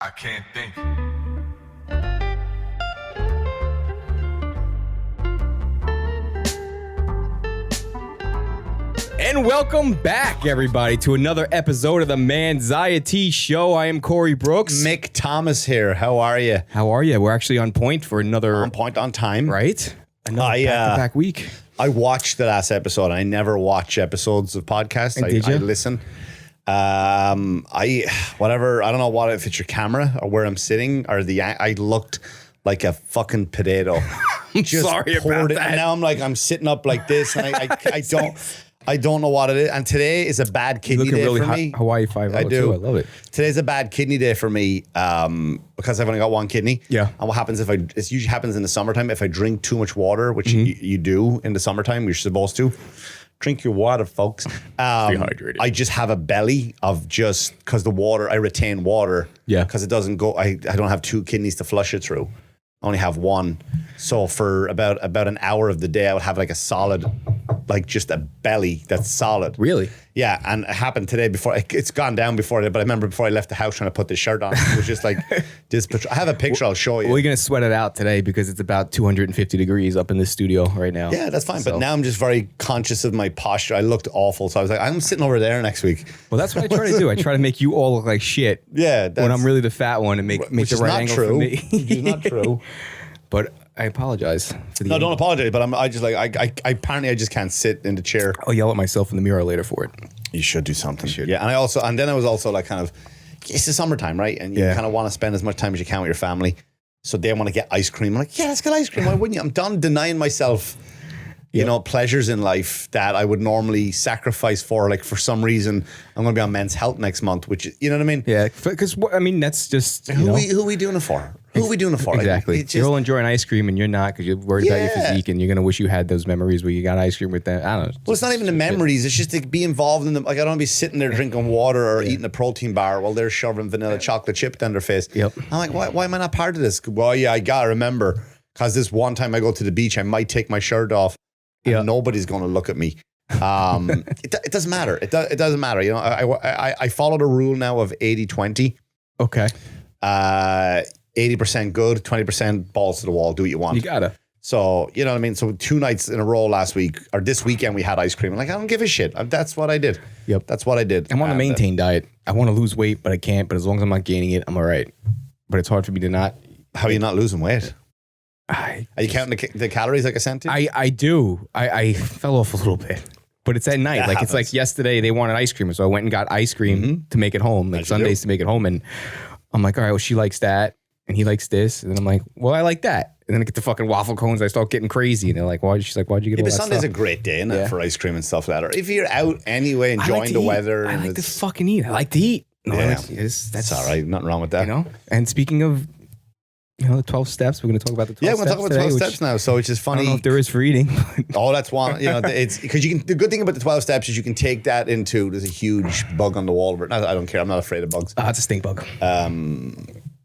I can't think. And welcome back, everybody, to another episode of the MANxiety Show. I am Corey Brooks. Mick Thomas here. How are you? How are you? We're actually on point for another... On point, on time. Right? Another back-to-back week. I watched the last episode. I never watch episodes of podcasts. Did you? I listen. I don't know what, if it's your camera or where I'm sitting or I looked like a fucking potato. I'm sorry about that. And now I'm sitting up like this and I don't know what it is. And today is a bad kidney day really for me. Hawaii 5-0 I do. too. I love it. Today's a bad kidney day for me because I've only got one kidney. Yeah. And what happens it usually happens in the summertime if I drink too much water, which you do in the summertime, you're supposed to. Drink your water, folks. Dehydrated. I just have a belly of because the water, I retain water. Yeah. Because it doesn't go, I don't have two kidneys to flush it through. I only have one. So for about an hour of the day, I would have like a solid, like just a belly that's solid. Really? Yeah, and it happened today before. It's gone down before, but I remember before I left the house trying to put this shirt on, it was just like this. I have a picture I'll show you. We're going to sweat it out today because it's about 250 degrees up in the studio right now. Yeah, that's fine. So. But now I'm just very conscious of my posture. I looked awful. So I was like, I'm sitting over there next week. Well, that's what I try to do. I try to make you all look like shit. Yeah. When I'm really the fat one and make the right angle for me. Which is not true. But I apologize. No, don't apologize. But I apparently I just can't sit in the chair. I'll yell at myself in the mirror later for it. You should do something. Yeah, and then I was also like kind of, it's the summertime, right? And you kind of want to spend as much time as you can with your family. So they want to get ice cream. I'm like, yeah, let's get ice cream. Why wouldn't you? I'm done denying myself, pleasures in life that I would normally sacrifice for. Like for some reason, I'm going to be on Men's Health next month, which you know what I mean? Yeah, because that's just who are we doing it for? Who are we doing it for? Exactly. You're all enjoying ice cream and you're not because you're worried about your physique and you're going to wish you had those memories where you got ice cream with them. I don't know. Well, it's not even the memories. It's just to be involved in them. Like I don't want to be sitting there drinking water or eating a protein bar while they're shoving vanilla chocolate chip down their face. Yep. I'm like, why am I not part of this? Well, yeah, I got to remember because this one time I go to the beach, I might take my shirt off and nobody's going to look at me. It doesn't matter. It doesn't matter. You know, I followed a rule now of 80-20. Okay. 80% good, 20% balls to the wall. Do what you want. You gotta. So, you know what I mean? So 2 nights in a row last week, or this weekend, we had ice cream. I'm like, I don't give a shit. That's what I did. Yep. That's what I did. I'm on a maintain diet. I want to lose weight, but I can't. But as long as I'm not gaining it, I'm all right. But it's hard for me to not. How are you not losing weight? Are you counting the calories like I sent you? I do. I fell off a little bit. But it's at night. That like happens. It's like yesterday they wanted ice cream. So I went and got ice cream to make it home. Like Sundays to make it home. And I'm like, all right, well, she likes that. And he likes this. And then I'm like, well, I like that. And then I get the fucking waffle cones. I start getting crazy. And they're like, why? She's like, why'd you get all but that Sunday's stuff? a great day, isn't it, for ice cream and stuff like that? Or if you're out anyway, enjoying the weather. I like to fucking eat. I like to eat. No, that's all right. Nothing wrong with that. You know? And speaking of, the 12 steps, we're going to talk about the 12 steps. Yeah, we're talking about 12 steps now. So it's just funny. I don't know if there is for eating. Oh, that's one. It's because the good thing about the 12 steps is you can take that into, there's a huge bug on the wall. I don't care. I'm not afraid of bugs. It's a stink bug.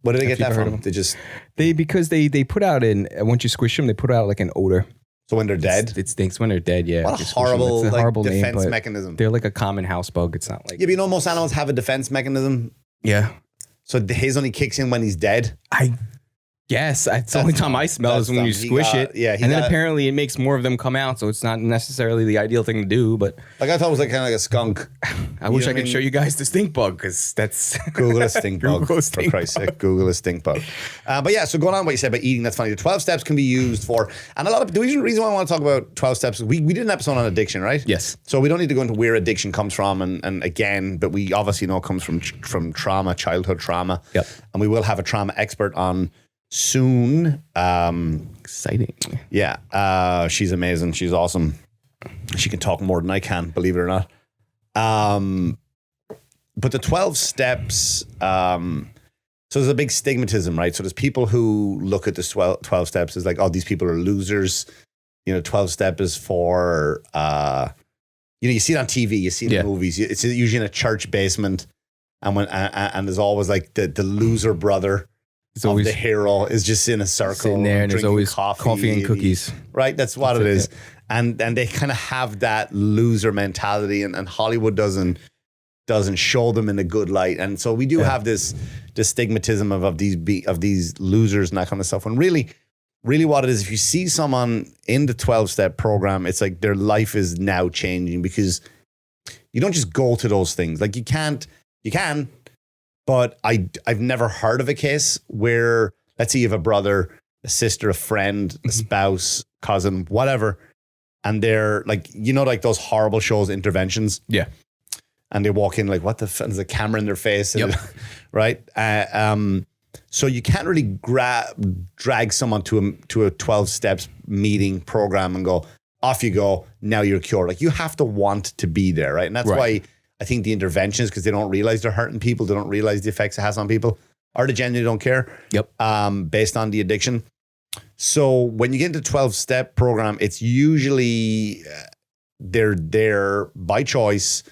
Where did they get that from? Because they put out once you squish them, they put out like an odor. So when they're dead? It stinks when they're dead, yeah. What a horrible defense name, mechanism. They're like a common house bug. It's not like... Yeah, but most animals have a defense mechanism. Yeah. So his only kicks in when he's dead? Yes, it's the only time I smell is when you squish it. Yeah, and then apparently it makes more of them come out, so it's not necessarily the ideal thing to do. But like I thought it was like kind of like a skunk. I wish I could show you guys the stink bug because that's Google a stink bug. For Christ's sake, Google a stink bug. But yeah, so going on what you said about eating, that's funny. The 12 steps can be used for, and a lot of the reason why I want to talk about 12 steps. We did an episode on addiction, right? Yes. So we don't need to go into where addiction comes from, and again, but we obviously know it comes from trauma, childhood trauma. Yep. And we will have a trauma expert on soon. Exciting. Yeah. She's amazing. She's awesome. She can talk more than I can, believe it or not. But the 12 steps, so there's a big stigmatism, right? So there's people who look at the 12 steps as like, oh, these people are losers. 12 step is for, you see it on TV, you see it in movies. It's usually in a church basement. And there's always like the loser brother. It's always the hero is just in a circle sitting there, and there's always coffee and cookies. Right, that's what it is. And they kind of have that loser mentality, and Hollywood doesn't doesn't show them in a good light. And so we do have this stigmatism of these losers and that kind of stuff. When really what it is, if you see someone in the 12-step program, it's like their life is now changing, because you don't just go to those things. Like you can, but I've never heard of a case where, let's say you have a brother, a sister, a friend, a spouse, cousin, whatever, and they're like, like those horrible shows, Interventions. Yeah. And they walk in like, what the fuck? There's a camera in their face. And right? So you can't really drag someone to a 12 steps meeting program and go, off you go, now you're cured. Like you have to want to be there, right? And that's why I think the interventions, because they don't realize they're hurting people, they don't realize the effects it has on people, or they genuinely don't care. Based on the addiction. So when you get into 12-step program, it's usually they're there by choice,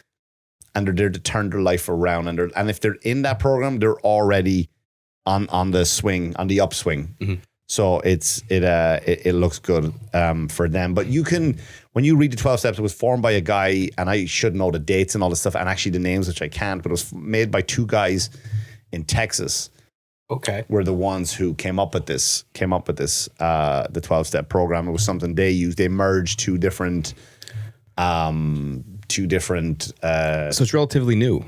and they're there to turn their life around. And if they're in that program, they're already on the swing, on the upswing. Mm-hmm. So it looks good for them. But you can, when you read the 12 steps, it was formed by a guy, and I should know the dates and all this stuff, and actually the names, which I can't, but it was made by two guys in Texas. Okay. Were the ones who came up with this, the 12-step program. It was something they used. They merged two different so it's relatively new.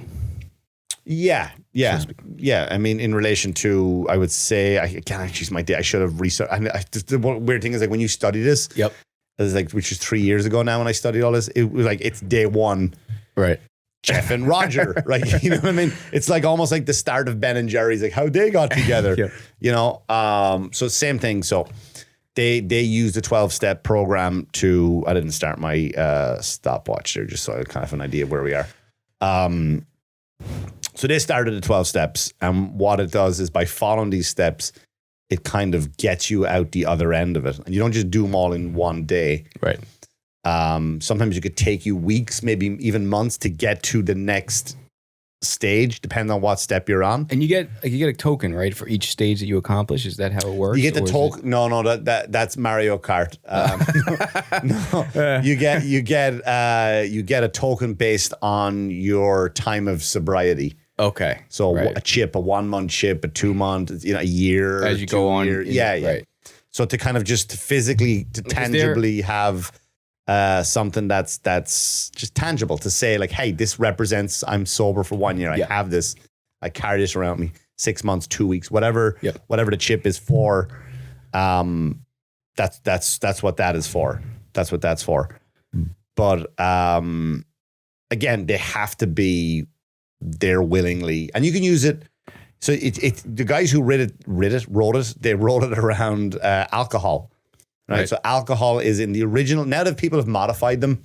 Yeah. I mean, in relation to, I would say, I can't choose my day. I should have researched. The weird thing is, like, when you study this, it's like, which is 3 years ago now when I studied all this, it was like, it's day one. Right. Jeff and Roger, right? You know what I mean? It's like almost like the start of Ben and Jerry's, like how they got together, So same thing. So they use the 12-step program to, I didn't start my stopwatch there, just so I had kind of an idea of where we are. So they started the 12 steps, and what it does is, by following these steps, it kind of gets you out the other end of it. And you don't just do them all in one day. Right. Sometimes it could take you weeks, maybe even months, to get to the next stage, depending on what step you're on. And you get a token, right, for each stage that you accomplish. Is that how it works? You get the token. No, that's Mario Kart. No, you get a token based on your time of sobriety. Okay. So a chip, a 1 month chip, a 2 month, a year as you go on. Right. So to kind of just physically, tangibly have something that's just tangible, to say like, hey, this represents, I'm sober for 1 year. I have this, I carry this around me, 6 months, 2 weeks, whatever the chip is for. That's what that is for. That's what that's for. But again, they have to be there willingly, and you can use it. So the guys who wrote it, they wrote it around alcohol. Right. So alcohol is in the original. Now that people have modified them,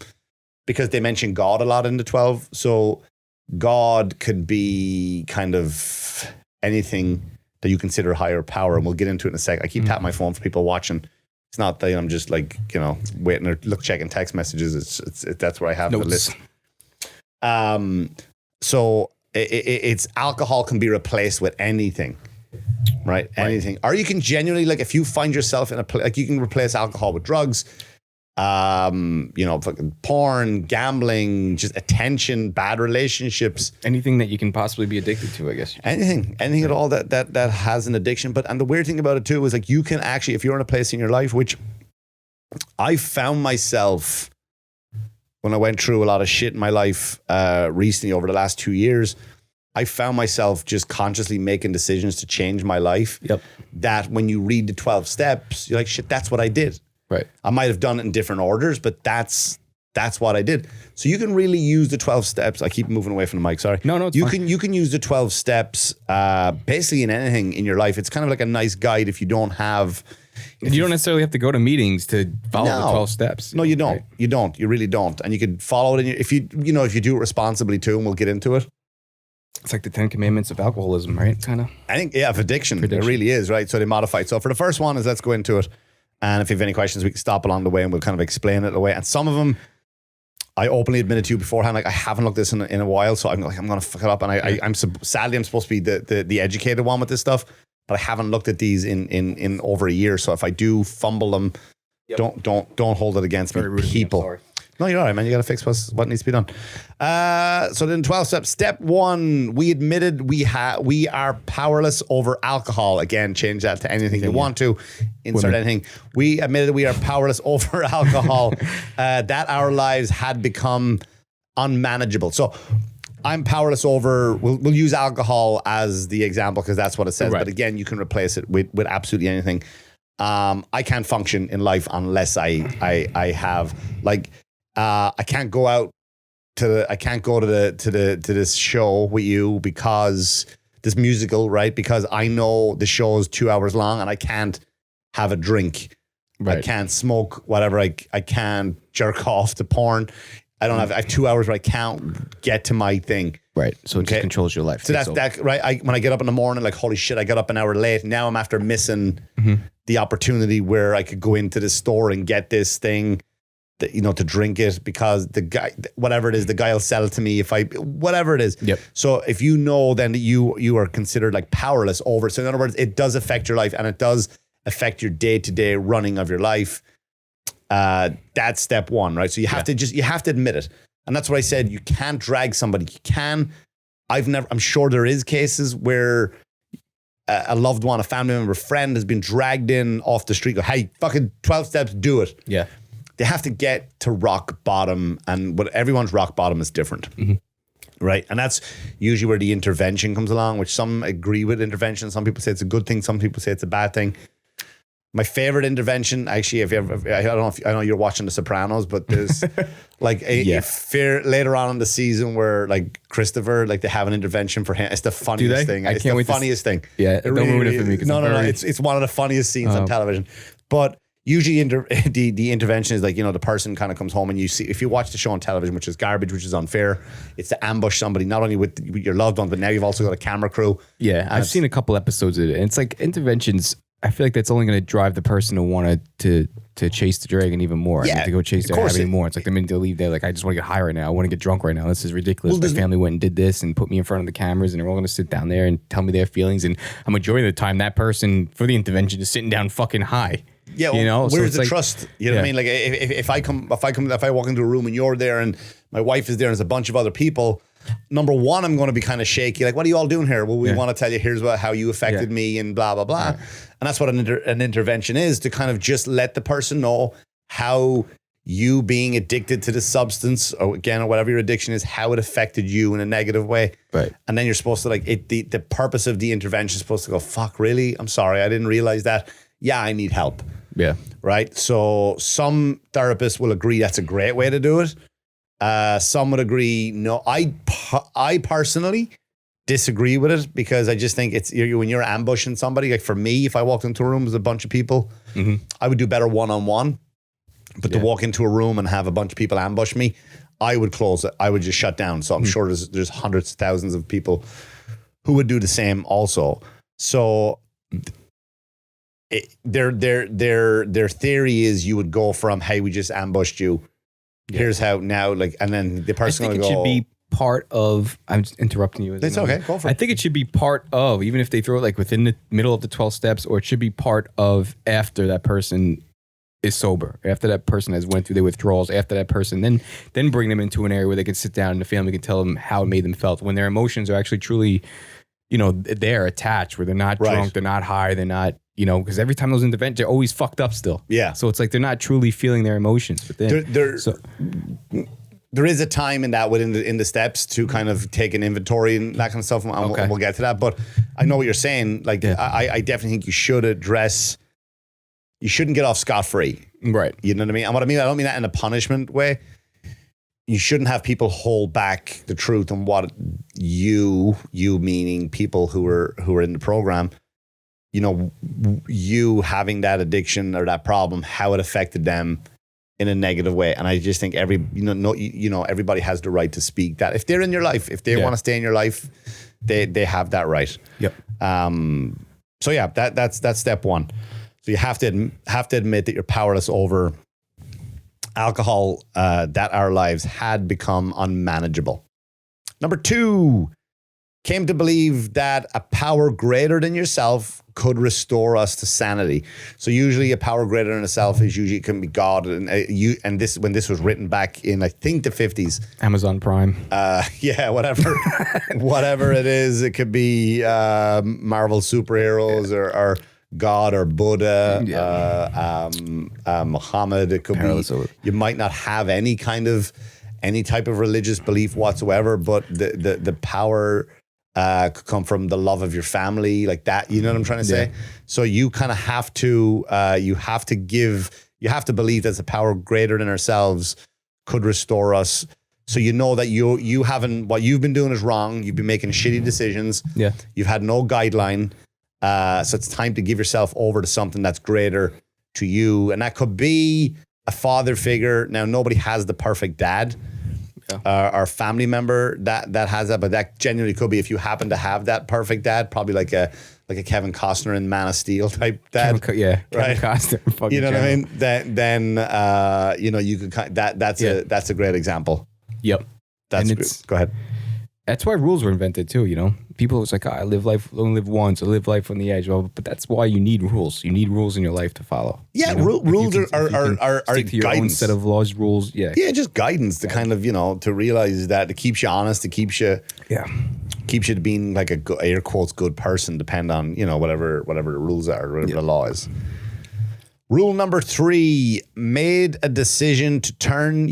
because they mention God a lot in the 12. So God could be kind of anything that you consider a higher power. And we'll get into it in a sec. I keep tapping my phone for people watching. It's not that I'm just like, waiting or checking text messages. It's that's where I have notes. The list. So it's alcohol can be replaced with anything. Right. Anything. Or you can genuinely, like, if you find yourself in like, you can replace alcohol with drugs, fucking porn, gambling, just attention, bad relationships. Anything that you can possibly be addicted to, I guess. Anything at all that has an addiction. And the weird thing about it too is, like, you can actually, if you're in a place in your life, which I found myself when I went through a lot of shit in my life recently over the last 2 years, I found myself just consciously making decisions to change my life. That when you read the 12 steps, you're like, shit, that's what I did. Right. I might have done it in different orders, but that's what I did. So you can really use the 12 steps. I keep moving away from the mic. Sorry. No, it's fine. You can use the 12 steps basically in anything in your life. It's kind of like a nice guide if you don't have. You don't necessarily have to go to meetings to follow the 12 steps. No, you don't. Right? You don't. You really don't. And you could follow it if you do it responsibly too, and we'll get into it. It's like the 10 Commandments of Alcoholism, right? Kind of. I think, of addiction. It really is, right? So they modify it. So for the first one let's go into it. And if you have any questions, we can stop along the way and we'll kind of explain it away. And some of them, I openly admitted to you beforehand, like, I haven't looked at this in a while, so I'm going to fuck it up. And I'm sadly, I'm supposed to be the educated one with this stuff, but I haven't looked at these in over a year. So if I do fumble them, don't hold it against me, people. No, you're all right, man. You got to fix what needs to be done. So then 12 steps. Step 1, we admitted we are powerless over alcohol. Again, change that to anything you want to. Insert anything. We admitted we are powerless over alcohol. That our lives had become unmanageable. So I'm powerless over, we'll use alcohol as the example because that's what it says. Right. But again, you can replace it with absolutely anything. I can't function in life unless I have like, I can't go out to this show with you because this musical, right? Because I know the show is 2 hours long and I can't have a drink. Right. I can't smoke whatever. I can't jerk off to porn. I have 2 hours where I can't get to my thing. Right. So it just controls your life. So that's that, right? When I get up in the morning, like, holy shit, I got up an hour late. Now I'm after missing the opportunity where I could go into the store and get this thing that, to drink it because the guy, whatever it is, the guy will sell it to me whatever it is. Yep. So if you know, then that you are considered like powerless over. So in other words, it does affect your life and it does affect your day-to-day running of your life. That's step 1, right? So you have to admit it. And that's what I said. You can't drag somebody. I'm sure there is cases where a loved one, a family member, a friend has been dragged in off the street. Go, hey, fucking 12 steps, do it. Yeah. They have to get to rock bottom, and everyone's rock bottom is different. Right. And that's usually where the intervention comes along, which some agree with intervention. Some people say it's a good thing. Some people say it's a bad thing. My favorite intervention, actually, I know you're watching The Sopranos, but there's like a fair later on in the season where like Christopher, like they have an intervention for him. It's the funniest thing. It's the funniest thing. Yeah, don't ruin it for me. No. It's one of the funniest scenes on television. But usually the intervention is like, the person kind of comes home and you see, if you watch the show on television, which is garbage, which is unfair, it's to ambush somebody, not only with your loved ones, but now you've also got a camera crew. Yeah, I've seen a couple episodes of it. And it's like interventions, I feel like that's only going to drive the person to want to chase the dragon even more. Yeah, to go chase their habit more. It's like the minute they leave, they're like, I just want to get high right now. I want to get drunk right now. This is ridiculous. My family went and did this and put me in front of the cameras, and they're all going to sit down there and tell me their feelings. And a majority of the time, that person for the intervention is sitting down fucking high. Yeah, well, where's the trust? You know what I mean? Like if I walk into a room and you're there and my wife is there and there's a bunch of other people, number one, I'm going to be kind of shaky. Like, what are you all doing here? Well, we want to tell you, here's how you affected me and blah, blah, blah. And that's what an intervention is, to kind of just let the person know how you being addicted to the substance or whatever your addiction is, how it affected you in a negative way. Right. And then you're supposed to the purpose of the intervention is supposed to go, fuck, really? I'm sorry. I didn't realize that. Yeah, I need help. Yeah. Right. So some therapists will agree that's a great way to do it. Some would agree, no. I personally disagree with it because I just think it's when you're ambushing somebody. Like for me, if I walked into a room with a bunch of people, I would do better one-on-one. But to walk into a room and have a bunch of people ambush me, I would close it. I would just shut down. So I'm sure there's hundreds of thousands of people who would do the same also. So their theory is you would go from, hey, we just ambushed you. Yeah. Here's how now, and then the person will go. I think it should be part of. I'm just interrupting you. It's okay. Go for it. I think it should be part of, even if they throw it within the middle of the 12 steps, or it should be part of after that person is sober, after that person has went through their withdrawals, after that person, then bring them into an area where they can sit down and the family can tell them how it made them felt when their emotions are actually truly, they're attached, where they're not drunk, they're not high, they're not. Because every time those interventions, they're always fucked up still. Yeah. So it's like they're not truly feeling their emotions. But then, there is a time in that in the steps to kind of take an inventory and that kind of stuff. And we'll get to that. But I know what you're saying. I definitely think you should address. You shouldn't get off scot-free. Right. You know what I mean? And what I don't mean that in a punishment way. You shouldn't have people hold back the truth on what you meaning people who are in the program. You having that addiction or that problem, how it affected them in a negative way. And I just think everybody has the right to speak that. If they're in your life, if they want to stay in your life, they have that right. Yep. So yeah, that's step one. So you have to admit that you're powerless over alcohol, that our lives had become unmanageable. Number 2, came to believe that a power greater than yourself could restore us to sanity. So usually a power greater than yourself is usually, it can be God. And when this was written back in, I think, the 50s. Amazon Prime. Yeah, whatever it is. It could be Marvel superheroes or God or Buddha, Muhammad. It could be, you might not have any type of religious belief whatsoever, but the power could come from the love of your family, like that. You know what I'm trying to say? So you kind of have to, you have to believe that the power greater than ourselves could restore us. So you know that you haven't, what you've been doing is wrong. You've been making shitty decisions. Yeah. You've had no guideline. So it's time to give yourself over to something that's greater to you. And that could be a father figure. Now, nobody has the perfect dad. Or family member that has that, but that genuinely could be, if you happen to have that perfect dad, probably like a Kevin Costner in Man of Steel type dad. Kevin Costner. You know what I mean? Then you could that's a great example. Yep. Go ahead. That's why rules were invented too, you know? People was like, I live life, only live once, I live life on the edge. Well, but that's why you need rules. You need rules in your life to follow. Yeah, you know? rules are stick to your guidance. own set of laws, rules. Yeah. Yeah, just guidance to kind of, to realize that it keeps you honest, it keeps you being like a air quotes good person, depend on, whatever the rules are, whatever the law is. Rule number 3, made a decision to turn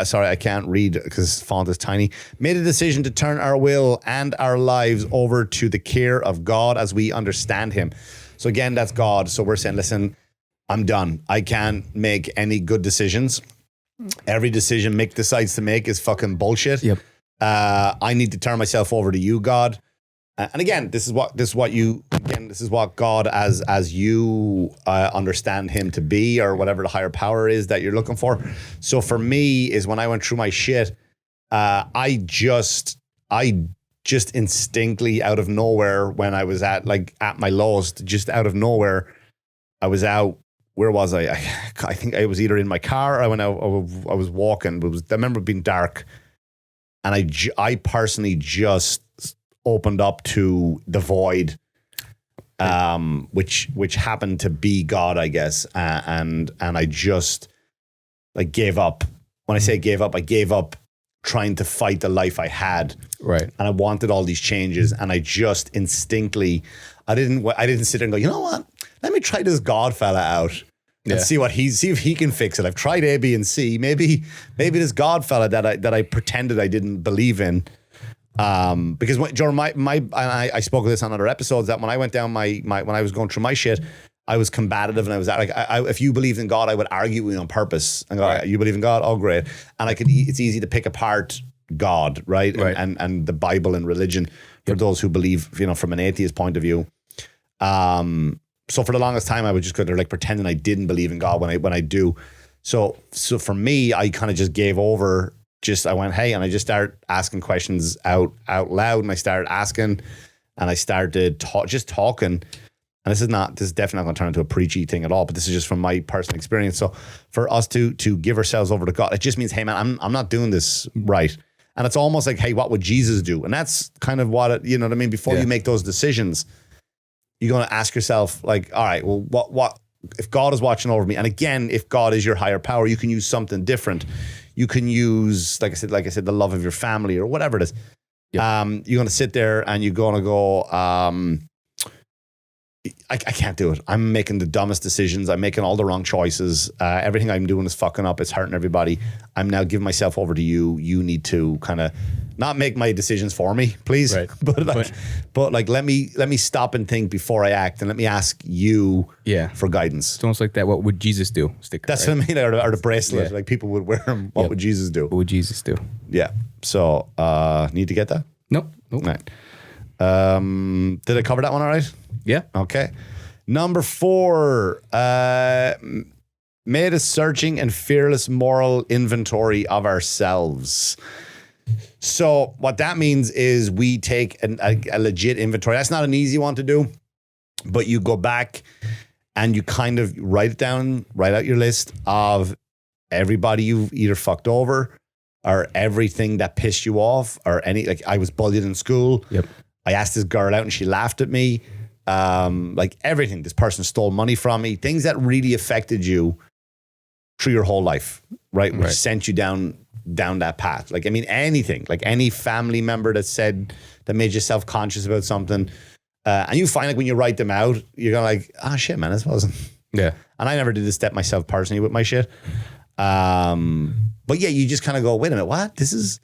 sorry, I can't read because font is tiny. Made a decision to turn our will and our lives over to the care of God as we understand him. So again, that's God. So we're saying, listen, I'm done. I can't make any good decisions. Every decision Mick decides to make is fucking bullshit. Yep. I need to turn myself over to you, God. And again, this is what God as you understand him to be, or whatever the higher power is that you're looking for. So for me, is when I went through my shit, I just instinctively, out of nowhere, when I was at my lowest, just out of nowhere, I was out. Where was I? I think I was either in my car or I went out. I was walking. I remember it being dark, and I personally just opened up to the void, which happened to be God, I guess, and I just gave up. When I say gave up, I gave up trying to fight the life I had, right? And I wanted all these changes, and I just instinctively, I didn't sit there and go, you know what? Let me try this God fella out and see if he can fix it. I've tried A, B, and C. Maybe this God fella that I pretended I didn't believe in. Because during I spoke of this on other episodes, that when I went down when I was going through my shit, I was combative, and I was if you believed in God, I would argue with you on purpose and go, you believe in God? Oh, great. And it's easy to pick apart God, right? And the Bible and religion for those who believe, from an atheist point of view. So for the longest time, I would just go there pretending I didn't believe in God when I do. So for me, I kind of just gave over. I went, hey, and I just started asking questions out loud, and I started asking, and I started talking. And this is definitely not going to turn into a preachy thing at all, but this is just from my personal experience. So for us to give ourselves over to God, it just means, hey man, I'm not doing this right. And it's almost like, hey, what would Jesus do? And that's kind of what you know what I mean? Before you make those decisions, you're going to ask yourself, all right, well, what if God is watching over me? And again, if God is your higher power, you can use something different. You can use, like I said, the love of your family or whatever it is. Yep. You're going to sit there and you're going to go, I can't do it. I'm making the dumbest decisions. I'm making all the wrong choices. Everything I'm doing is fucking up. It's hurting everybody. I'm now giving myself over to you. You need to kind of not make my decisions for me, please. Right. But let me stop and think before I act, and let me ask you for guidance. It's almost like that. What would Jesus do? Sticker. That's what I mean. Or the bracelet. Like people would wear them. What would Jesus do? What would Jesus do? Yeah. So need to get that? Nope. Right. Did I cover that one all right? Yeah. Okay. Number 4, made a searching and fearless moral inventory of ourselves. So what that means is we take a legit inventory. That's not an easy one to do, but you go back and you kind of write out your list of everybody you've either fucked over, or everything that pissed you off, or like I was bullied in school. Yep. I asked this girl out and she laughed at me. Like everything. This person stole money from me. Things that really affected you through your whole life, right? Which sent you down that path. Like, I mean, anything, like any family member that made you self-conscious about something. And you find like when you write them out, you're going like, oh shit, man, this wasn't. Yeah. And I never did this step myself personally with my shit. But yeah, you just kind of go, wait a minute, what? This is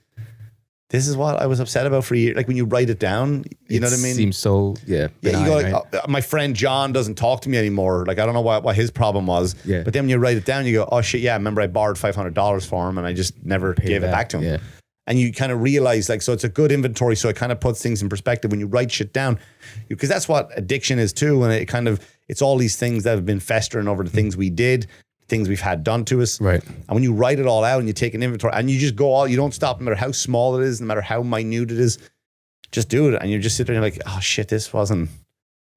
what I was upset about for a year. Like when you write it down, you know what I mean? Seems so, Yeah, benign, you go like, right? my friend John doesn't talk to me anymore. Like, I don't know what his problem was. Yeah. But then when you write it down, you go, oh shit, yeah, I remember I borrowed $500 for him and I just never gave it back to him. Yeah. And you kind of realize, like, so it's a good inventory. So it kind of puts things in perspective when you write shit down, because that's what addiction is too. And it's all these things that have been festering over the things we did, things we've had done to us. Right. And when you write it all out and you take an inventory and you just go you don't stop, no matter how small it is, no matter how minute it is, just do it. And you just sit there and you're like, oh shit, this wasn't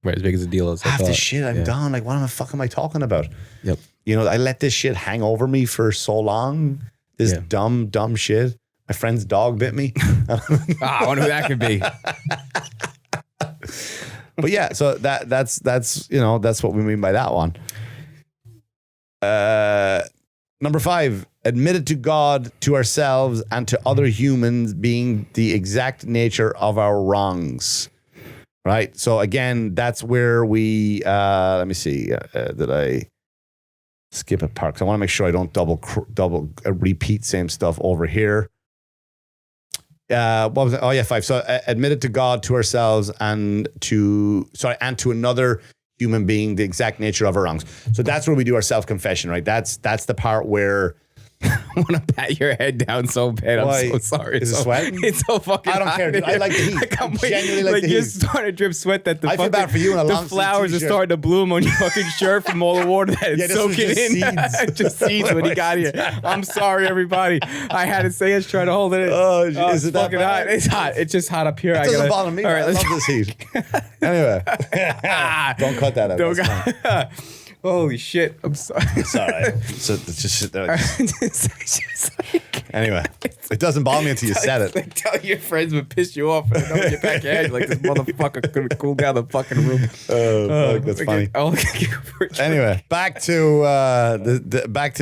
Right, as big as a deal as I half the thought. shit I've done. Like, what the fuck am I talking about? Yep. You know, I let this shit hang over me for so long. This dumb shit. My friend's dog bit me. I wonder who that could be. But yeah, so that's what we mean by that one. Number 5, admit it to God, to ourselves, and to other humans being the exact nature of our wrongs. Right. So again, that's where we, let me see, did I skip a part? 'Cause I want to make sure I don't double repeat same stuff over here. What was it? Oh yeah, 5. So admit it to God, to ourselves, and to another human being the exact nature of our wrongs. So that's where we do our self-confession, right? That's the part where I want to pat your head down so bad. Why? I'm so sorry. Is it sweating? It's so fucking I don't hot care, dude. in I like the here. heat. I can't I wait. genuinely like the you're heat. starting to drip sweat that the I feel fucking, bad for you in a the long flowers are t-shirt. starting to bloom on your fucking shirt from all the water that Yeah, it's this was soaking just in. seeds. Just seeds when he got here. I'm sorry, everybody. I had to say it's trying to hold it in. Oh, It's is it that fucking bad? hot. It's hot. It's just hot up here. It doesn't bother me. All right, I let's love this heat. Anyway, don't cut that out. Don't That's fine. Holy shit. I'm sorry. It's all right. So it's just sit there. Anyway, it doesn't bother me until you said it. Like, tell your friends would piss you off and then get back your head. Like, this motherfucker could cool down the fucking room. Oh, fuck, that's funny. Anyway, back to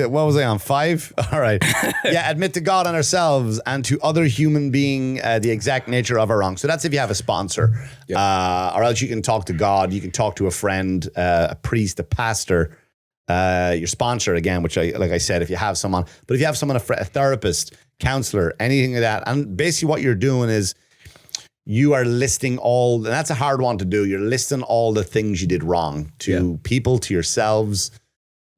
what was I on? 5? All right. Yeah, admit to God and ourselves and to other human being the exact nature of our wrong. So that's if you have a sponsor, or else you can talk to God. You can talk to a friend, a priest, a pastor, your sponsor again, which like I said, if you have someone, but if you have someone, a therapist, counselor, anything like that, and basically what you're doing is you are listing all, and that's a hard one to do. You're listing all the things you did wrong to people, to yourselves,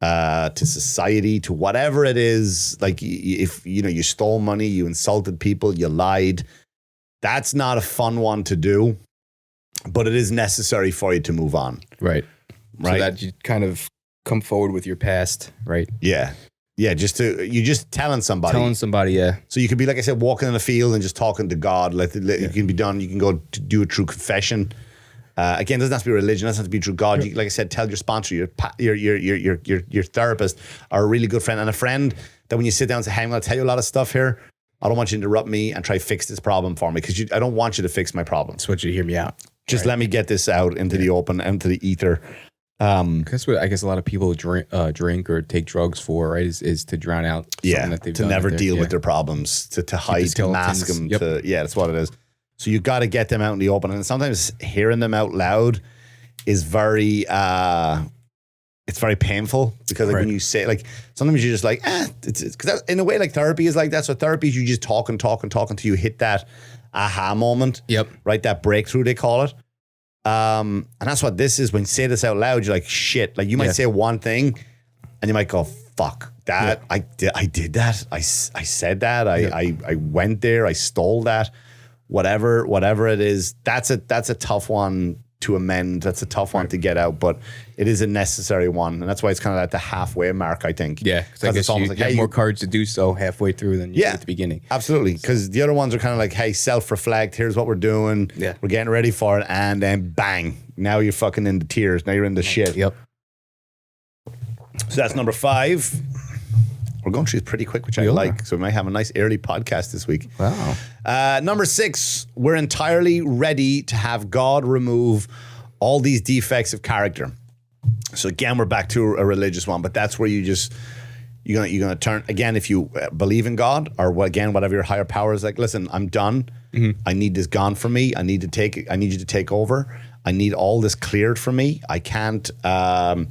to society, to whatever it is. Like if you stole money, you insulted people, you lied. That's not a fun one to do, but it is necessary for you to move on. Right. Right. So that you kind of come forward with your past, right? Yeah. Yeah, you're just telling somebody. So you could be, like I said, walking in a field and just talking to God. It can be done. You can go to do it through confession. Again, it doesn't have to be religion. It doesn't have to be through God. You, like I said, tell your sponsor, your therapist, or a really good friend, and a friend that when you sit down and say, hey, I'm going to tell you a lot of stuff here. I don't want you to interrupt me and try to fix this problem for me, because I don't want you to fix my problem. I just want you to hear me out. Just let me get this out into the open, into the ether. That's what I guess a lot of people drink or take drugs for, right? Is to drown out something that they've to done never that deal with their problems, to hide, to mask them. That's what it is. So you got to get them out in the open, and sometimes hearing them out loud is very it's very painful, because when you say, like, sometimes you're just like, it's because in a way, like, therapy is like that. So therapy is you just talk until you hit that aha moment. Yep. Right, that breakthrough they call it. And that's what this is. When you say this out loud, you're like, shit. Like, you might say one thing and you might go, fuck that. I did that. I said that. I went there. I stole that. Whatever it is. That's a tough one to amend. That's a tough one to get out, but it is a necessary one. And that's why it's kind of at the halfway mark, I think. Yeah. Because I guess it's almost you have more courage to do so halfway through than you did at the beginning. Absolutely. Because the other ones are kind of like, hey, self-reflect. Here's what we're doing. Yeah. We're getting ready for it. And then bang. Now you're fucking in the tears. Now you're in the shit. Yep. So that's number 5. We're going through it pretty quick, which I We are. like. So we might have a nice early podcast this week. Wow. Number 6, we're entirely ready to have God remove all these defects of character. So again, we're back to a religious one, but that's where you're gonna turn again. If you believe in God or again, whatever your higher power is, like, listen, I'm done. I need this gone from me. I need you to take over. I need all this cleared from me. I can't can't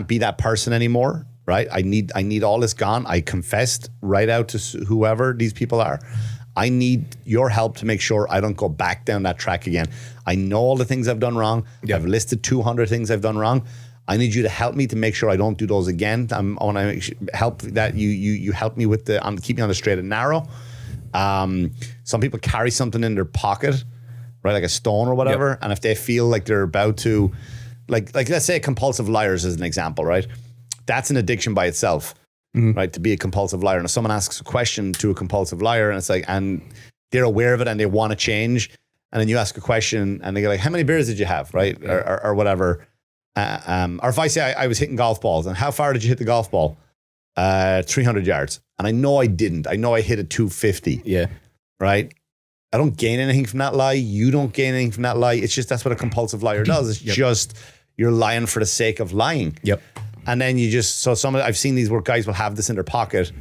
be that person anymore. Right? I need all this gone. I confessed right out to whoever these people are. I need your help to make sure I don't go back down that track again. I know all the things I've done wrong. I've listed 200 things I've done wrong. I need you to help me to make sure I don't do those again. I want to help that you help me with keep me on the straight and narrow. Some people carry something in their pocket, right, like a stone or whatever, and if they feel like they're about to, like let's say compulsive liars as an example, right? That's an addiction by itself, right? To be a compulsive liar. And if someone asks a question to a compulsive liar and it's like, and they're aware of it and they want to change, and then you ask a question and they go like, how many beers did you have, right? Or whatever. Or if I say I was hitting golf balls, and how far did you hit the golf ball? 300 yards. And I know I didn't. I know I hit a 250. Yeah. Right? I don't gain anything from that lie. You don't gain anything from that lie. It's just that's what a compulsive liar does. It's just you're lying for the sake of lying. Yep. And then I've seen these where guys will have this in their pocket,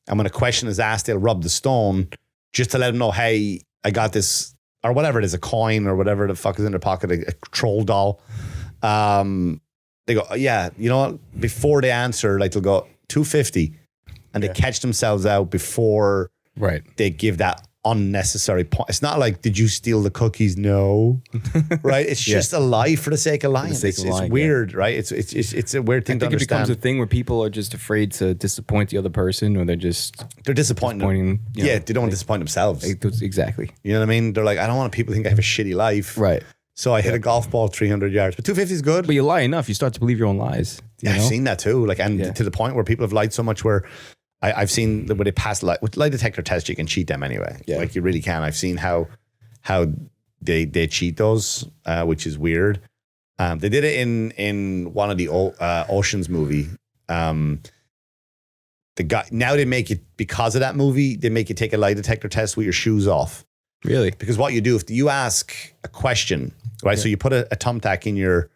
and when a question is asked, they'll rub the stone just to let them know, hey, I got this, or whatever it is, a coin or whatever the fuck is in their pocket, a troll doll. They go, yeah, you know what? Before they answer, like they'll go 250, and they catch themselves out before they give that unnecessary point. It's not like, did you steal the cookies? No. Right? It's just a lie for the sake of lying. It's weird, right? It's a weird thing to understand. I think it becomes a thing where people are just afraid to disappoint the other person, or they're disappointing. They don't want to disappoint themselves. Exactly. You know what I mean? They're like, I don't want people to think I have a shitty life. Right. So I hit a golf ball 300 yards. But 250 is good. But you lie enough, you start to believe your own lies. I've seen that too. Like, and to the point where people have lied so much where I've seen where they pass with lie detector tests, you can cheat them anyway. Yeah. Like you really can. I've seen how they cheat those, which is weird. They did it in one of the Oceans movie. The guy, now they make it, because of that movie, they make you take a lie detector test with your shoes off. Really? Because what you do, if you ask a question, right? So you put a thumbtack in your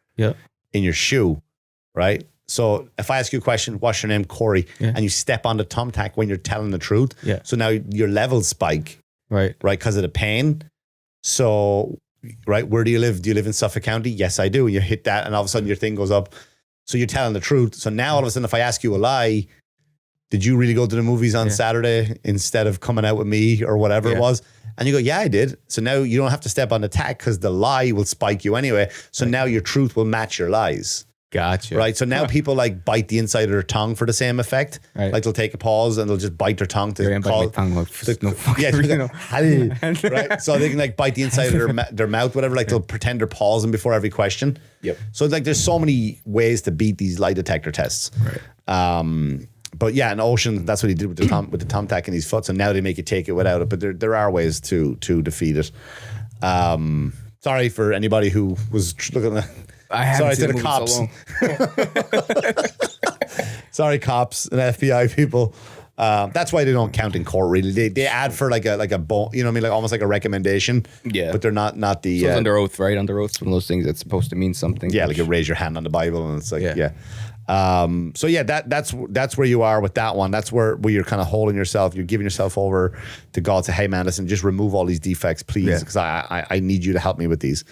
shoe, right? So if I ask you a question, what's your name, Corey, and you step on the thumbtack when you're telling the truth, so now your levels spike, right, because of the pain. So, right, where do you live? Do you live in Suffolk County? Yes, I do. And you hit that, and all of a sudden your thing goes up. So you're telling the truth. So now all of a sudden, if I ask you a lie, did you really go to the movies on Saturday instead of coming out with me or whatever it was? And you go, yeah, I did. So now you don't have to step on the tack because the lie will spike you anyway. So now your truth will match your lies. Gotcha. Right. So now people like bite the inside of their tongue for the same effect. Right. Like they'll take a pause and they'll just bite their tongue to call. Right. So they can like bite the inside of their mouth, whatever. Like they'll pretend they're pausing before every question. Yep. So like there's so many ways to beat these lie detector tests. Right. But yeah, in Ocean, that's what he did with the thumbtack in his foot. So now they make you take it without it. But there are ways to defeat it. Sorry for anybody who was looking at. Sorry to the cops. Sorry, cops and FBI people. That's why they don't count in court. Really, they add for like a you know what I mean, like almost like a recommendation. Yeah, but they're not the. So it's under oath, right? Under oath, one of those things that's supposed to mean something. Yeah, like you raise your hand on the Bible, and it's like So yeah, that's where you are with that one. That's where you're kind of holding yourself. You're giving yourself over to God. Say, hey man, listen, just remove all these defects, please, because I need you to help me with these.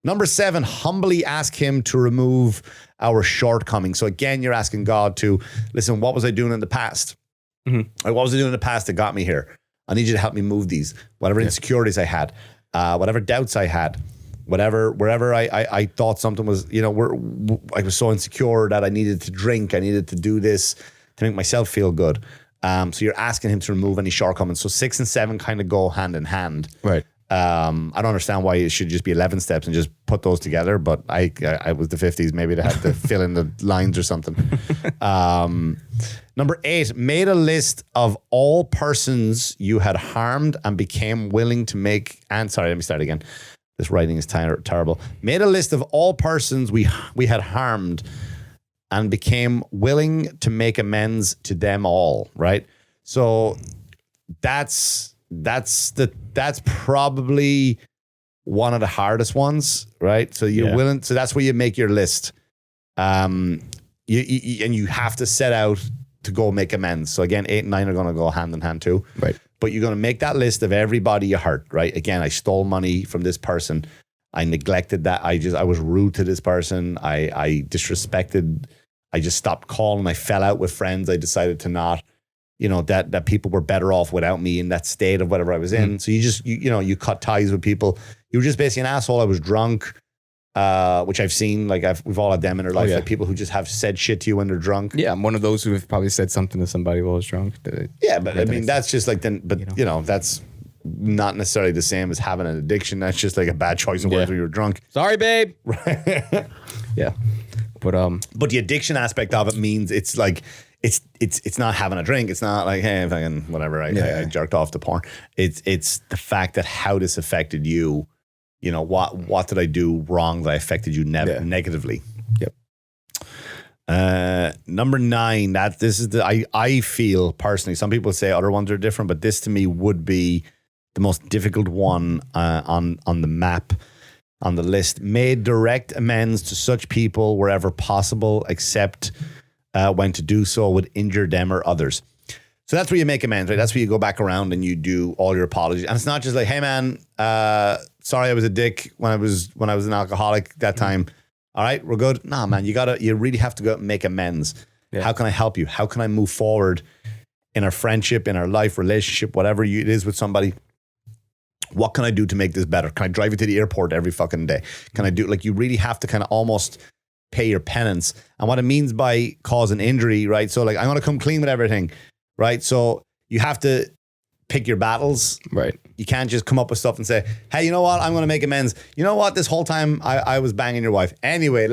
Number 7, humbly ask him to remove our shortcomings. So again, you're asking God to, listen, what was I doing in the past? Like, what was I doing in the past that got me here? I need you to help me move these. Whatever insecurities I had, whatever doubts I had, wherever I thought something was, you know, I was so insecure that I needed to drink, I needed to do this to make myself feel good. So you're asking him to remove any shortcomings. So 6 and 7 kind of go hand in hand. Right. I don't understand why it should just be 11 steps and just put those together, but I was the 50s, maybe they had to fill in the lines or something. Number 8, made a list of all persons you had harmed and became willing to make, and sorry, let me start again. This writing is terrible. Made a list of all persons we had harmed and became willing to make amends to them all, right? So that's probably one of the hardest ones, right? So you're willing, so that's where you make your list. And you have to set out to go make amends. So again, 8 and 9 are going to go hand in hand too. Right. But you're going to make that list of everybody you hurt, right? Again, I stole money from this person. I neglected that. I was rude to this person. I disrespected. I just stopped calling. I fell out with friends. I decided to not, that people were better off without me in that state of whatever I was in. So you cut ties with people. You were just basically an asshole. I was drunk, which I've seen. Like we've all had them in our life. Like people who just have said shit to you when they're drunk. Yeah, I'm one of those who have probably said something to somebody while I was drunk. But I mean, that's just like that's not necessarily the same as having an addiction. That's just like a bad choice of words when you were drunk. Sorry, babe. Right. Yeah. But the addiction aspect of it means it's like it's not having a drink. It's not like, hey, fucking whatever. I jerked off to porn. It's the fact that how this affected you. What did I do wrong that affected you negatively? Yep. Number 9. This is I feel personally. Some people say other ones are different, but this to me would be the most difficult one on the map. On the list, made direct amends to such people wherever possible, except when to do so would injure them or others. So that's where you make amends, right? That's where you go back around and you do all your apologies. And it's not just like, hey man, sorry I was a dick when I was an alcoholic that time. All right, we're good. Nah, man, you really have to go out and make amends. Yeah. How can I help you? How can I move forward in our friendship, in our life, relationship, whatever it is with somebody? What can I do to make this better? Can I drive you to the airport every fucking day? Can I do, like, you really have to kind of almost pay your penance. And what it means by causing injury, right? So like, I'm going to come clean with everything, right? So you have to pick your battles. Right. You can't just come up with stuff and say, hey, you know what? I'm going to make amends. You know what? This whole time I was banging your wife. Anyway,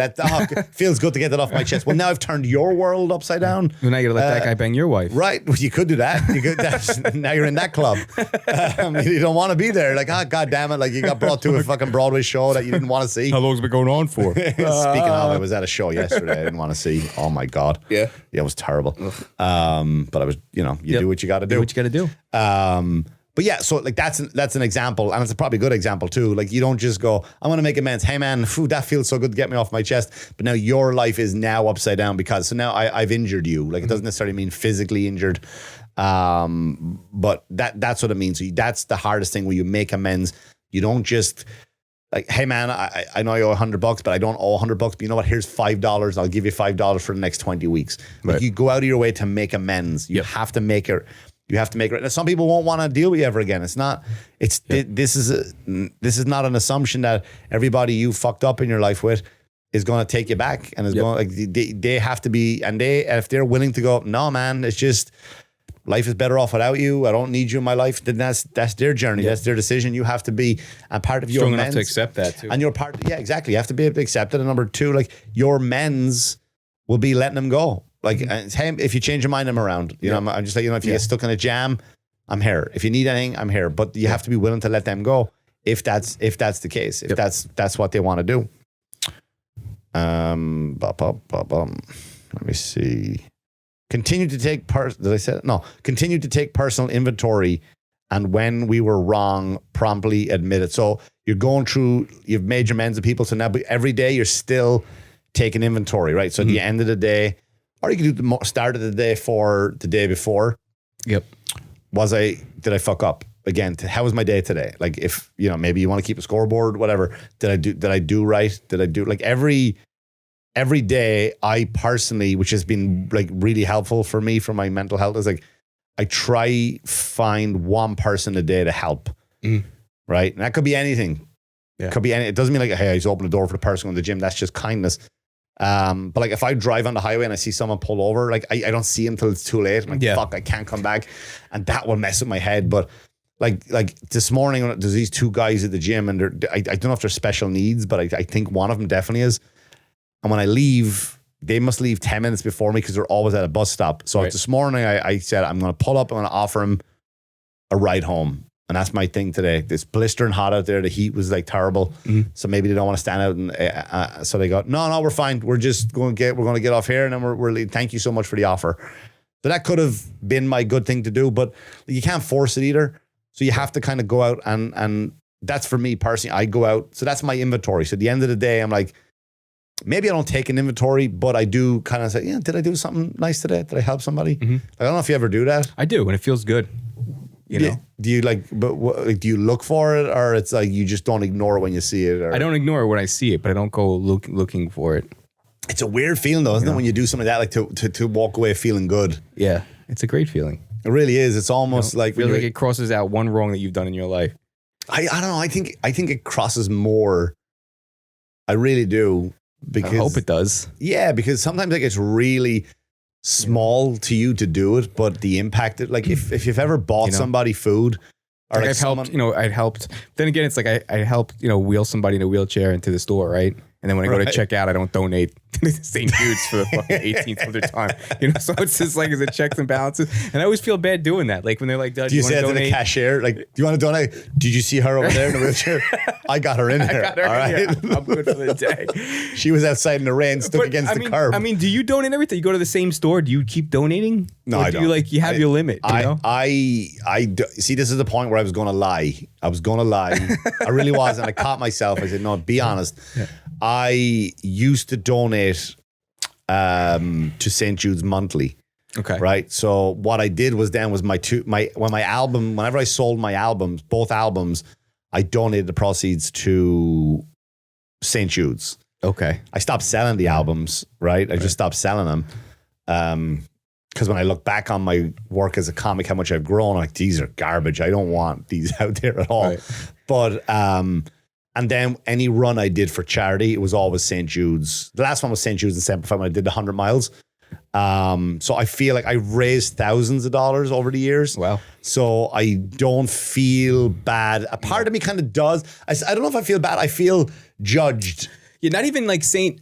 feels good to get that off my chest. Well, now I've turned your world upside down. Well, now you got to let that guy bang your wife. Right. Well, you could do that. Now you're in that club. You don't want to be there. Like, God damn it. Like you got brought to a fucking Broadway show that you didn't want to see. How long's it been going on for? Speaking of, I was at a show yesterday I didn't want to see. Oh my God. Yeah. Yeah, it was terrible. But I was, you do what you got to do. Do what you got to do. But yeah, so like that's an example, and it's a probably good example too. Like you don't just go, I'm going to make amends. Hey man, that feels so good to get me off my chest. But now your life is now upside down because so now I've injured you. Like it doesn't necessarily mean physically injured, but that's what it means. So that's the hardest thing where you make amends. You don't just like, hey man, I know I owe $100, but I don't owe $100. But you know what? Here's $5. I'll give you $5 for the next 20 weeks. Like you go out of your way to make amends. You have to make it. You have to make it. Now, some people won't want to deal with you ever again. It's not. This is not an assumption that everybody you fucked up in your life with is going to take you back and is going like they have to be. And if they're willing to go, no man, it's just life is better off without you. I don't need you in my life. Then that's their journey. That's their decision. You have to be a part of your strong amends. enough to accept that too. And your part. Yeah, exactly. You have to be able to accept it. And number 2, like your amends will be letting them go. Like, hey, if you change your mind, I'm around. You know, I'm just like, if you get stuck in a jam, I'm here. If you need anything, I'm here. But you have to be willing to let them go if that's the case. If that's what they want to do. Let me see. Continue to take Continue to take personal inventory, and when we were wrong, promptly admit it. So you're going through. You've made your amends to people. So now every day you're still taking inventory, right? So at the end of the day. Or you can do the start of the day for the day before. Yep. Did I fuck up again? How was my day today? Like if, maybe you want to keep a scoreboard, whatever. Did I do right? Did I do like every day I personally, which has been like really helpful for me for my mental health is like, I try find one person a day to help. Right. And that could be anything. Yeah. Could be any, it doesn't mean like, hey, I just open the door for the person going to the gym. That's just kindness. But like if I drive on the highway and I see someone pull over, like I don't see him till it's too late. I'm like, fuck, I can't come back. And that will mess with my head. But like this morning, there's these 2 guys at the gym and I don't know if they're special needs, but I think one of them definitely is. And when I leave, they must leave 10 minutes before me because they're always at a bus stop. So this morning I said, I'm going to pull up. I'm going to offer him a ride home. And that's my thing today. It's blistering hot out there. The heat was like terrible. So maybe they don't want to stand out. And so they go, no, we're fine. We're just going to get off here. And then we're leaving. Thank you so much for the offer. So that could have been my good thing to do, but you can't force it either. So you have to kind of go out and that's for me personally. I go out. So that's my inventory. So at the end of the day, I'm like, maybe I don't take an inventory, but I do kind of say, yeah, did I do something nice today? Did I help somebody? I don't know if you ever do that. I do, and it feels good. You know? Do you do you look for it, or it's like you just don't ignore it when you see it? Or? I don't ignore it when I see it, but I don't go looking for it. It's a weird feeling though, isn't it? When you do something like that, like to walk away feeling good. Yeah, it's a great feeling. It really is. It's almost like feels like it crosses out one wrong that you've done in your life. I don't know. I think it crosses more. I really do. Because I hope it does. Yeah, because sometimes like it's really small to you to do it, but the impact, like if you've ever bought somebody food, or like I've helped, I'd helped. Then again, it's like I helped, wheel somebody in a wheelchair into the store, right? And then when I go to check out, I don't donate to St. Jude's for the fucking 18th other time. So it's just like, is it checks and balances? And I always feel bad doing that. Like when they're like, do you say to to the cashier, like, do you want to donate? Did you see her over there in the wheelchair? I got her in here. All right. I'm good for the day. She was outside in the rain, stuck against the curb. I mean, do you donate everything? You go to the same store? Do you keep donating? No, I don't. You have your limit, I see, this is the point where I was going to lie. I really was. And I caught myself. I said, no, be honest. Yeah. I used to donate to St. Jude's monthly. Okay. Right. So what I did was whenever I sold my albums, both albums, I donated the proceeds to St. Jude's. Okay. I stopped selling the albums, right? I just stopped selling them. Because when I look back on my work as a comic, how much I've grown, like, these are garbage. I don't want these out there at all. Right. But, and then any run I did for charity, it was always St. Jude's. The last one was St. Jude's in Semper when I did the 100 miles. So I feel like I've raised thousands of dollars over the years. Wow. So I don't feel bad. A part of me kind of does. I don't know if I feel bad. I feel judged. Yeah, not even like St.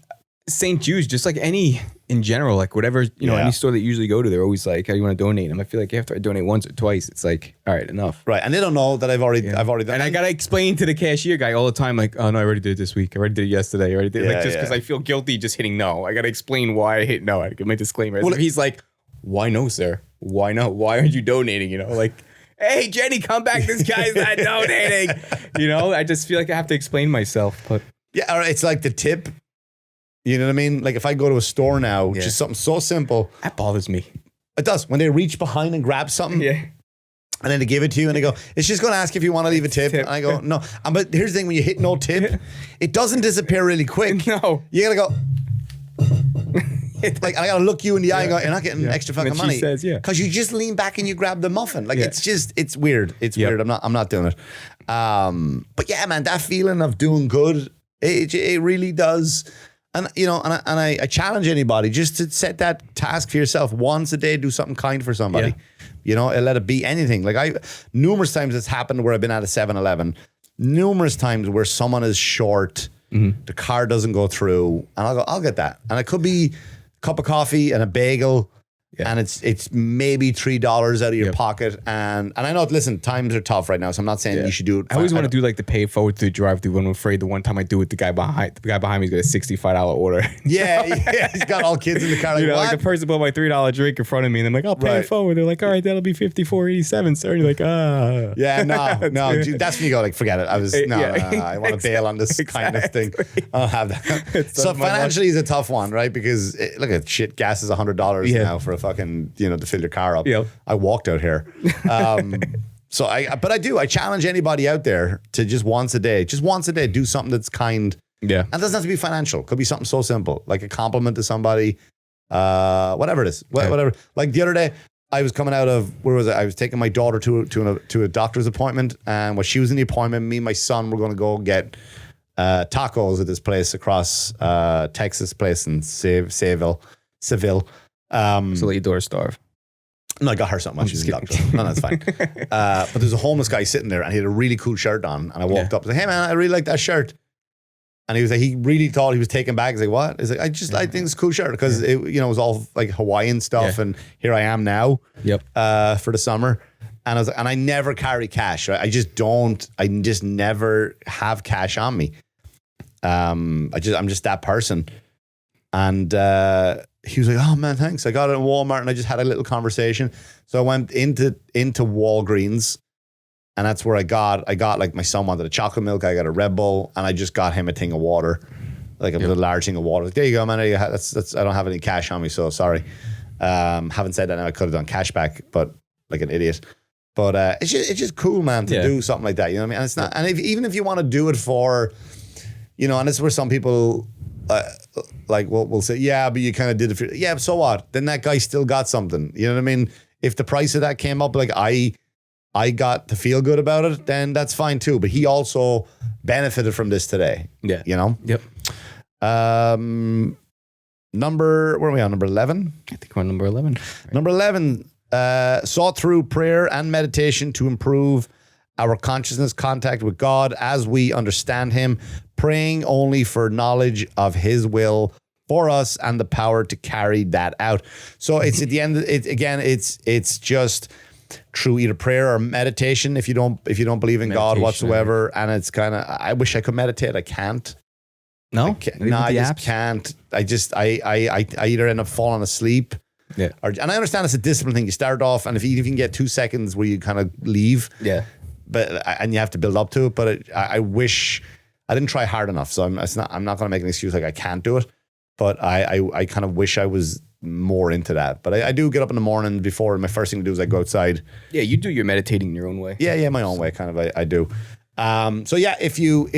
Jude's, just like any in general, like whatever, any store that you usually go to, they're always like, "How you want to donate?" And I feel like after I donate once or twice, it's like, all right, enough. Right. And they don't know that I've already done. And I gotta explain to the cashier guy all the time, like, "Oh no, I already did it this week. I already did it yesterday. I already did it." Just because I feel guilty just hitting no. I gotta explain why I hit no. I give my disclaimer. Well, he's like, "Why no, sir? Why no? Why aren't you donating?" Like, "Hey, Jenny, come back. This guy's not donating." I just feel like I have to explain myself. But yeah, it's like the tip. You know what I mean? Like if I go to a store now, just something so simple. That bothers me. It does. When they reach behind and grab something. Yeah. And then they give it to you and they go, it's just going to ask if you want to leave a tip. And I go, no. But here's the thing, when you hit no tip, it doesn't disappear really quick. No. You got to go. Like I got to look you in the eye and go, you're not getting extra fucking money. She says, because you just lean back and you grab the muffin. Like it's weird. It's weird. I'm not doing it. But yeah, man, that feeling of doing good, it really does. And I challenge anybody just to set that task for yourself once a day. Do something kind for somebody. Let it be anything. Like numerous times it's happened where I've been at a 7-Eleven. Numerous times where someone is short, the car doesn't go through, and I'll get that. And it could be a cup of coffee and a bagel. Yeah. And it's maybe $3 out of your pocket. And I know, listen, times are tough right now, so I'm not saying you should do it. I always want to do like the pay forward to the drive-thru when I'm afraid the one time I do it, the guy behind me's got a $65 order. Yeah, he's got all kids in the car. Like, like the person bought my $3 drink in front of me, and I'm like, I'll pay it forward. They're like, all right, that'll be $54.87, sir. And you're like, Yeah, no, dude, that's when you go like, forget it. I want to bail on this kind of thing. I don't have that. So financially is a tough one, right? Because look at shit, gas is $100 now for a fucking, to fill your car up. Yep. I walked out here. So I challenge anybody out there to just once a day, do something that's kind. Yeah. And it doesn't have to be financial. It could be something so simple, like a compliment to somebody, whatever it is, whatever. Like the other day, I was coming out of, where was it? I was taking my daughter to a doctor's appointment, and when she was in the appointment, me and my son were going to go get tacos at this place across Texas place in Seville. So let your daughter starve. No, I got her something. She's a doctor. No, that's fine. But there's a homeless guy sitting there, and he had a really cool shirt on. And I walked up and said, "Hey, man, I really like that shirt." And he was like, he really thought he was taken back. He's like, "What?" He's like, I think it's a cool shirt because it was all like Hawaiian stuff, and here I am now. Yep. For the summer. And I never carry cash. Right? I just never have cash on me. I'm just that person. And he was like, "Oh man, thanks. I got it in Walmart," and I just had a little conversation. So I went into Walgreens, and that's where I got like, my son wanted a chocolate milk. I got a Red Bull, and I just got him a thing of water, like a little large thing of water. Like, there you go, man. That's I don't have any cash on me, so sorry. Having said that, now I could have done cash back, but like an idiot. But it's just cool, man, to do something like that. You know what I mean? And it's not, and even if you want to do it for, you know, and it's where some people like will say, yeah, but you kind of did it for, yeah, so what? Then that guy still got something. You know what I mean? If the price of that came up, like I got to feel good about it, then that's fine too. But he also benefited from this today. Yeah. You know? Yep. Where are we on? Number 11? I think we're on number 11. Right. Number 11, sought through prayer and meditation to improve our consciousness contact with God as we understand him, praying only for knowledge of his will for us and the power to carry that out. So it's at the end, it's just through either prayer or meditation if you don't believe in God whatsoever. Right. And it's kind of, I wish I could meditate. I can't. No, I just can't. I either end up falling asleep. Yeah. And I understand it's a discipline thing. You start off, and if you can get 2 seconds where you kind of leave. Yeah. And you have to build up to it. But I wish I didn't try hard enough. So I'm not going to make an excuse like I can't do it. But I kind of wish I was more into that. But I do get up in the morning before, and my first thing to do is I go outside. Yeah, you do your meditating in your own way. Yeah, my own way, kind of. I do. So yeah, if you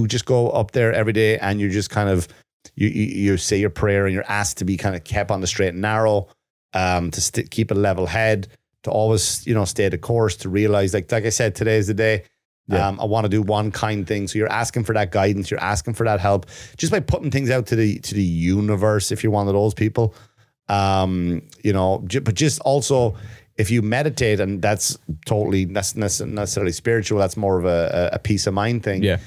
just go up there every day and you just kind of you say your prayer and you're asked to be kind of kept on the straight and narrow, to keep a level head, to always stay the course, to realize like I said, today is the day. Yeah. I want to do one kind thing. So you're asking for that guidance, you're asking for that help, just by putting things out to the universe. If you're one of those people, but just also. If you meditate, and that's necessarily spiritual, that's more of a peace of mind thing. Yeah,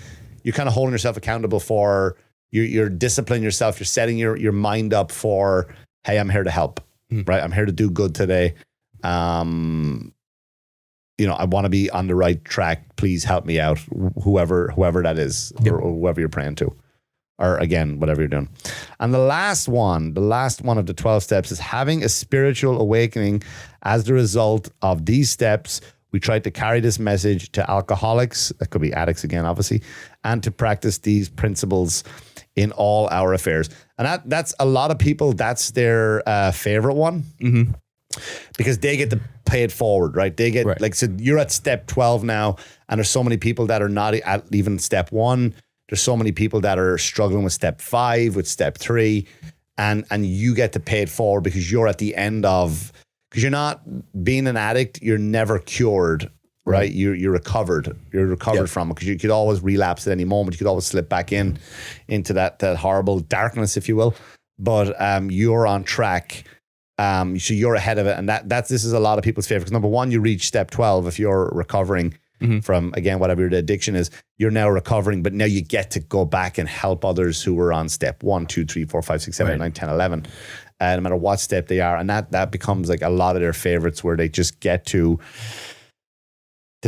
you're kind of holding yourself accountable for you're disciplining yourself. You're setting your mind up for, hey, I'm here to help, right? I'm here to do good today. I want to be on the right track. Please help me out, whoever that is, or whoever you're praying to. Or again, whatever you're doing. And the last one of the 12 steps is having a spiritual awakening. As the result of these steps, we try to carry this message to alcoholics, that could be addicts again, obviously, and to practice these principles in all our affairs. And that's a lot of people, that's their favorite one. Mm-hmm. Because they get to pay it forward, right? They get, like I said, you're at step 12 now, and there's so many people that are not at even step 1. There's so many people that are struggling with step 5, with step 3, and you get to pay it forward because you're at the end of, because you're not being an addict, you're never cured, right? You're recovered. You're recovered from it, because you could always relapse at any moment. You could always slip back into that horrible darkness, if you will. But you're on track. So you're ahead of it. And this is a lot of people's favorite. Because number 1, you reach step 12 if you're recovering from, again, whatever your addiction is. You're now recovering, but now you get to go back and help others who were on step 1, 2, 3, 4, 5, 6, 7, 8, 9, 10, 11. No matter what step they are. And that becomes like a lot of their favorites, where they just get to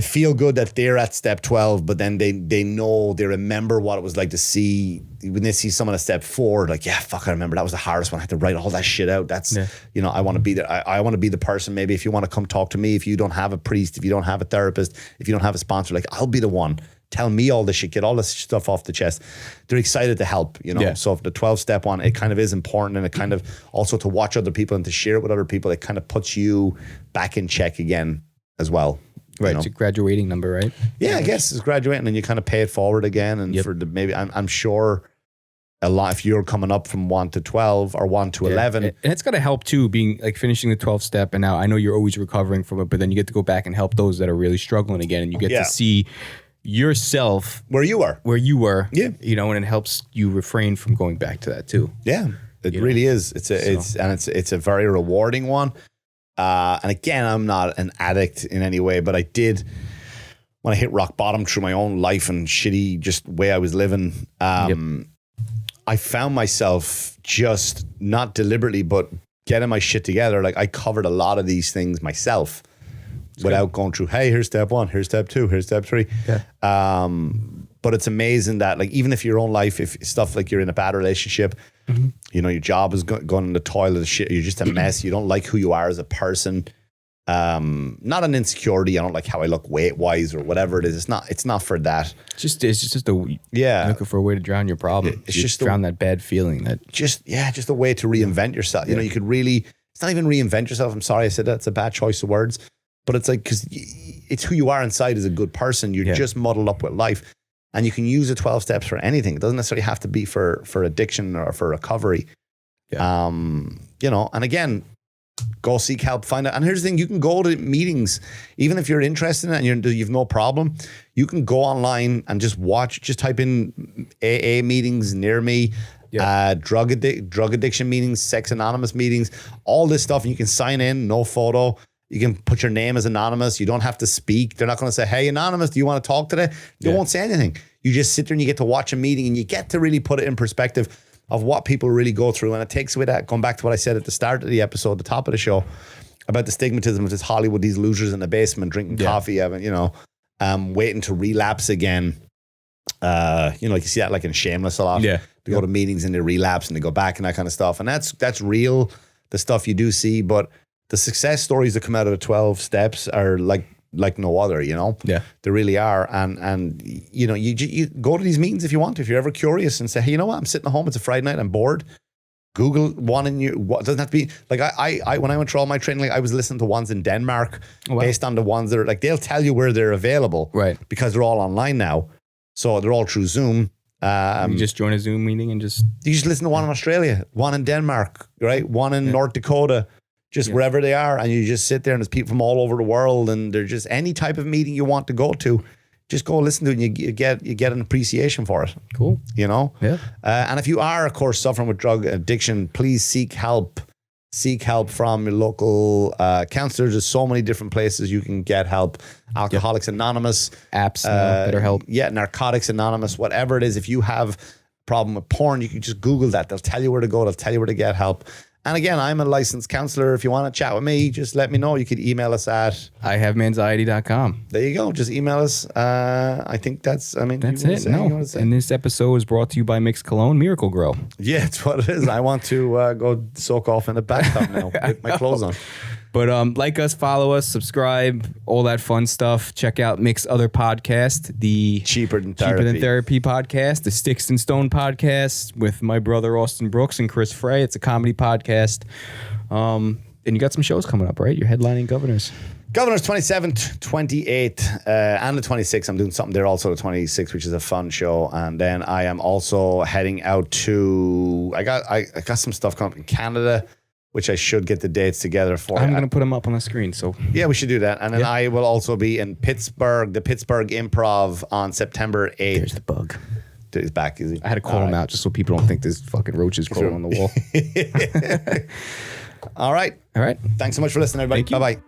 feel good that they're at step 12, but then they know, they remember what it was like to see, when they see someone at step 4, like, yeah, fuck, I remember that was the hardest one. I had to write all that shit out. That's, I want to be there. I want to be the person, maybe if you want to come talk to me, if you don't have a priest, if you don't have a therapist, if you don't have a sponsor, like, I'll be the one. Tell me all this shit, get all this stuff off the chest. They're excited to help, So if the 12-step one, it kind of is important, and it kind of also to watch other people and to share it with other people, it kind of puts you back in check again as well. Right, it's a graduating number, right? Yeah, I guess it's graduating, and you kind of pay it forward again. And for the maybe, I'm sure a lot, if you're coming up from 1 to 12 or 1 to 11. And it's got to help too, being like finishing the 12th step. And now I know you're always recovering from it, but then you get to go back and help those that are really struggling again. And you get to see yourself where you were. Yeah. And it helps you refrain from going back to that too. Yeah. It really is. It's a very rewarding one. And again, I'm not an addict in any way, but I did, when I hit rock bottom through my own life and shitty just way I was living, I found myself just not deliberately, but getting my shit together. Like, I covered a lot of these things myself without going through, hey, here's step 1, here's step 2, here's step 3. Yeah. But it's amazing that, like, even if your own life, if stuff like you're in a bad relationship, you know, your job is going in the toilet, shit, you're just a mess, you don't like who you are as a person, not an insecurity, I don't like how I look weight wise or whatever it is. It's not for that. It's just looking for a way to drown your problem. It's just drown that bad feeling. That just a way to reinvent yourself. You know, you could really, it's not even reinvent yourself. I'm sorry I said that. It's a bad choice of words, but it's like, because it's who you are inside as a good person. You're just muddled up with life. And you can use the 12 steps for anything. It doesn't necessarily have to be for addiction or for recovery. Yeah. You know, and again, go seek help, find out. And here's the thing, you can go to meetings, even if you're interested in it and you've no problem, you can go online and just type in AA meetings near me, drug addiction meetings, sex anonymous meetings, all this stuff. And you can sign in, no photo. You can put your name as anonymous. You don't have to speak. They're not going to say, hey, anonymous, do you want to talk today? They won't say anything. You just sit there and you get to watch a meeting and you get to really put it in perspective of what people really go through. And it takes away that, going back to what I said at the start of the episode, the top of the show, about the stigmatism of this Hollywood, these losers in the basement drinking coffee, having, you know, waiting to relapse again. You know, like you see that like in Shameless a lot. Yeah. They go to meetings and they relapse and they go back and that kind of stuff. And that's real, the stuff you do see. But the success stories that come out of the 12 steps are like no other, you know? Yeah. They really are. And you know, you go to these meetings if you want to. If you're ever curious and say, hey, you know what? I'm sitting at home. It's a Friday night. I'm bored. Google one in your, what doesn't have to be, like I when I went through all my training, like I was listening to ones in Denmark based on the ones that are like, they'll tell you where they're available. Right. Because they're all online now. So they're all through Zoom. You just join a Zoom meeting and you just listen to one in Australia, one in Denmark, right? One in North Dakota. Just wherever they are, and you just sit there and there's people from all over the world, and they're just any type of meeting you want to go to, just go listen to it and you get an appreciation for it. Cool. You know? Yeah. And if you are, of course, suffering with drug addiction, please seek help. Seek help from your local counselors. There's so many different places you can get help. Alcoholics Anonymous. Apps, BetterHelp. Yeah, Narcotics Anonymous, whatever it is. If you have a problem with porn, you can just Google that. They'll tell you where to go. They'll tell you where to get help. And again, I'm a licensed counselor. If you want to chat with me, just let me know. You could email us at IHaveMANxiety.com. There you go. Just email us. I think that's it. And this episode is brought to you by Mick's Cologne Miracle Grow. Yeah, it's what it is. I want to go soak off in the bathtub now with my clothes on. But like us, follow us, subscribe, all that fun stuff. Check out Mick's other podcast, the Cheaper Than Therapy podcast, the Sticks and Stone podcast with my brother Austin Brooks and Chris Frey. It's a comedy podcast. And you got some shows coming up, right? You're headlining Governors. Governors 27th, 28th, and the 26th. I'm doing something there also the 26th, which is a fun show. And then I am also heading out to, I got some stuff coming up in Canada, which I should get the dates together for. I'm going to put them up on the screen. So yeah, we should do that. And then I will also be in Pittsburgh, the Pittsburgh Improv on September 8th. There's the bug. He's back, is he? I had to call him out just so people don't think there's fucking roaches crawling on the wall. All right. Thanks so much for listening, everybody. Bye-bye.